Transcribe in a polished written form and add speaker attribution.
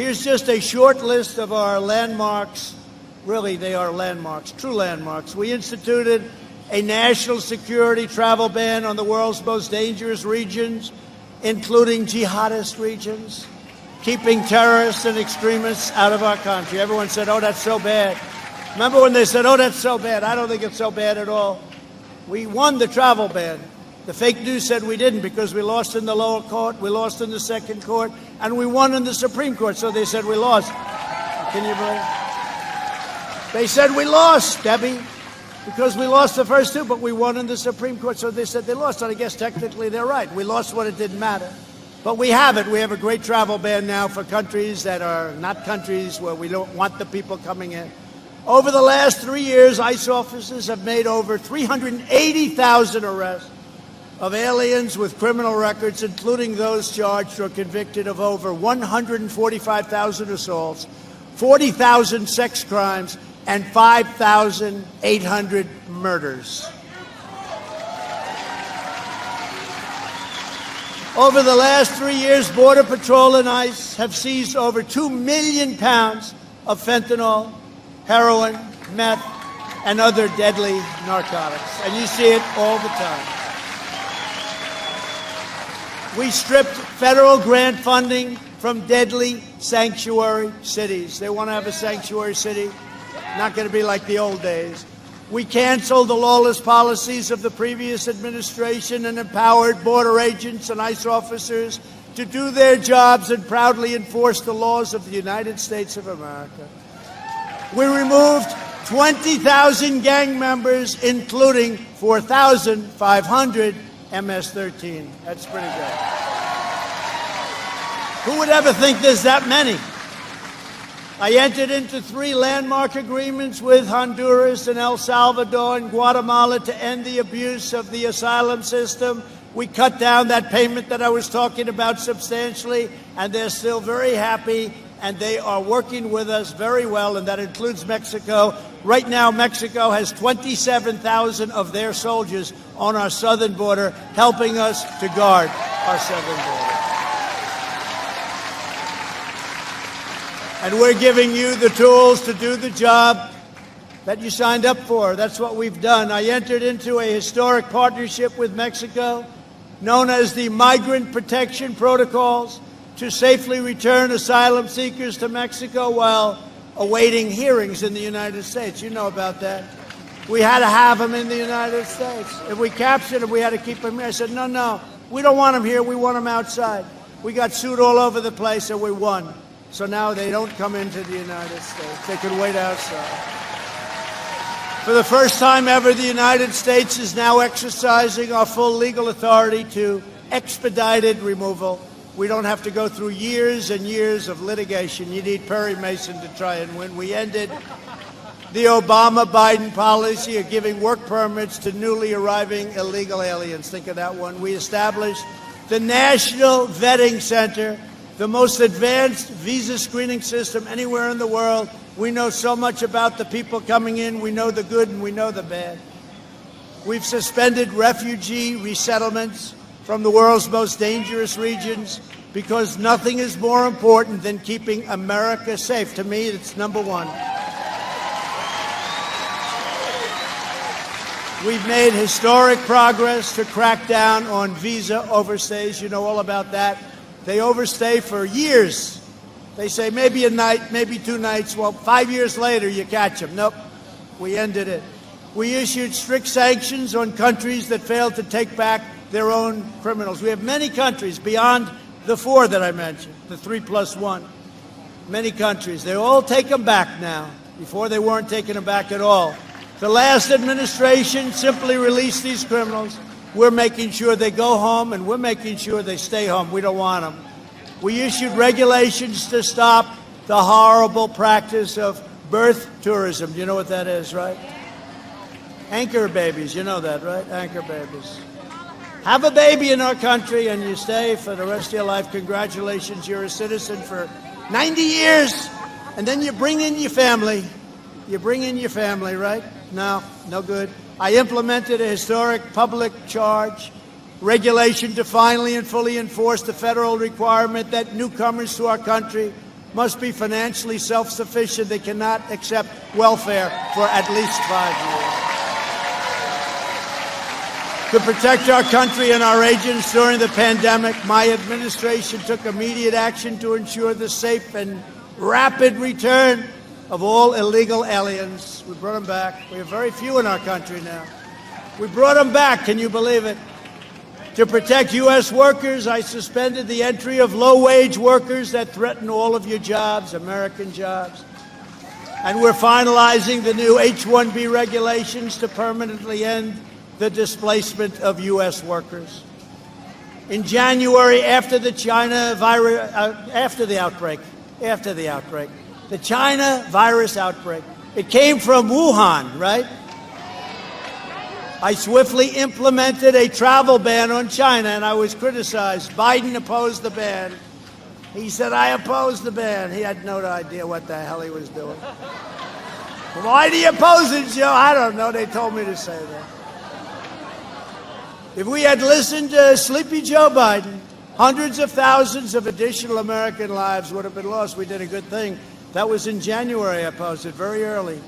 Speaker 1: Here's just a short list of our landmarks. Really, they are landmarks, true landmarks. We instituted a national security travel ban on the world's most dangerous regions, including jihadist regions, keeping terrorists and extremists out of our country. Everyone said, oh, that's so bad. Remember when they said, oh, that's so bad? I don't think it's so bad at all. We won the travel ban. The fake news said we didn't because we lost in the lower court, we lost in the second court, and we won in the Supreme Court, so they said we lost. Can you believe it? They said we lost, Debbie, because we lost the first two, but we won in the Supreme Court, so they said they lost, and I guess technically they're right. We lost when it didn't matter. But we have it. We have a great travel ban now for countries that are not countries where we don't want the people coming in. Over the last 3 years, ICE officers have made over 380,000 arrests of aliens with criminal records, including those charged or convicted of over 145,000 assaults, 40,000 sex crimes, and 5,800 murders. Over the last 3 years, Border Patrol and ICE have seized over 2 million pounds of fentanyl, heroin, meth, and other deadly narcotics. And you see it all the time. We stripped federal grant funding from deadly sanctuary cities. They want to have a sanctuary city. Not going to be like the old days. We canceled the lawless policies of the previous administration and empowered border agents and ICE officers to do their jobs and proudly enforce the laws of the United States of America. We removed 20,000 gang members, including 4,500 MS-13. That's pretty good. Who would ever think there's that many? I entered into 3 landmark agreements with Honduras and El Salvador and Guatemala to end the abuse of the asylum system. We cut down that payment that I was talking about substantially, and they're still very happy, and they are working with us very well, and that includes Mexico. Right now, Mexico has 27,000 of their soldiers on our southern border, helping us to guard our southern border. And we're giving you the tools to do the job that you signed up for. That's what we've done. I entered into a historic partnership with Mexico, known as the Migrant Protection Protocols, to safely return asylum seekers to Mexico while awaiting hearings in the United States. You know about that. We had to have them in the United States. If we captured them, we had to keep them here. I said, no, we don't want them here. We want them outside. We got sued all over the place, and we won. So now they don't come into the United States. They can wait outside. For the first time ever, the United States is now exercising our full legal authority to expedited removal. We don't have to go through years and years of litigation. You need Perry Mason to try and win. We ended the Obama-Biden policy of giving work permits to newly arriving illegal aliens. Think of that one. We established the National Vetting Center, the most advanced visa screening system anywhere in the world. We know so much about the people coming in. We know the good and we know the bad. We've suspended refugee resettlements from the world's most dangerous regions because nothing is more important than keeping America safe. To me, it's number one. We've made historic progress to crack down on visa overstays. You know all about that. They overstay for years. They say maybe a night, maybe 2 nights. Well, 5 years later, you catch them. Nope, we ended it. We issued strict sanctions on countries that failed to take back their own criminals. We have many countries beyond the 4 that I mentioned, the 3+1. Many countries. They all take them back now. Before they weren't taking them back at all. The last administration simply released these criminals. We're making sure they go home, and we're making sure they stay home. We don't want them. We issued regulations to stop the horrible practice of birth tourism. You know what that is, right? Anchor babies. You know that, right? Anchor babies. Have a baby in our country, and you stay for the rest of your life. Congratulations, you're a citizen for 90 years, and then you bring in your family. You bring in your family, right? No good. I implemented a historic public charge regulation to finally and fully enforce the federal requirement that newcomers to our country must be financially self-sufficient. They cannot accept welfare for at least 5 years. To protect our country and our agents during the pandemic, my administration took immediate action to ensure the safe and rapid return of all illegal aliens. We brought them back. We have very few in our country now. We brought them back. Can you believe it? To protect U.S. workers, I suspended the entry of low-wage workers that threaten all of your jobs, American jobs. And we're finalizing the new H-1B regulations to permanently end the displacement of U.S. workers. In January, after the China virus, the China virus outbreak, it came from Wuhan, right? I swiftly implemented a travel ban on China, and I was criticized. Biden opposed the ban. He said, I oppose the ban. He had no idea what the hell he was doing. Why do you oppose it, Joe? I don't know. They told me to say that. If we had listened to Sleepy Joe Biden, hundreds of thousands of additional American lives would have been lost. We did a good thing. That was in January. I opposed it very early.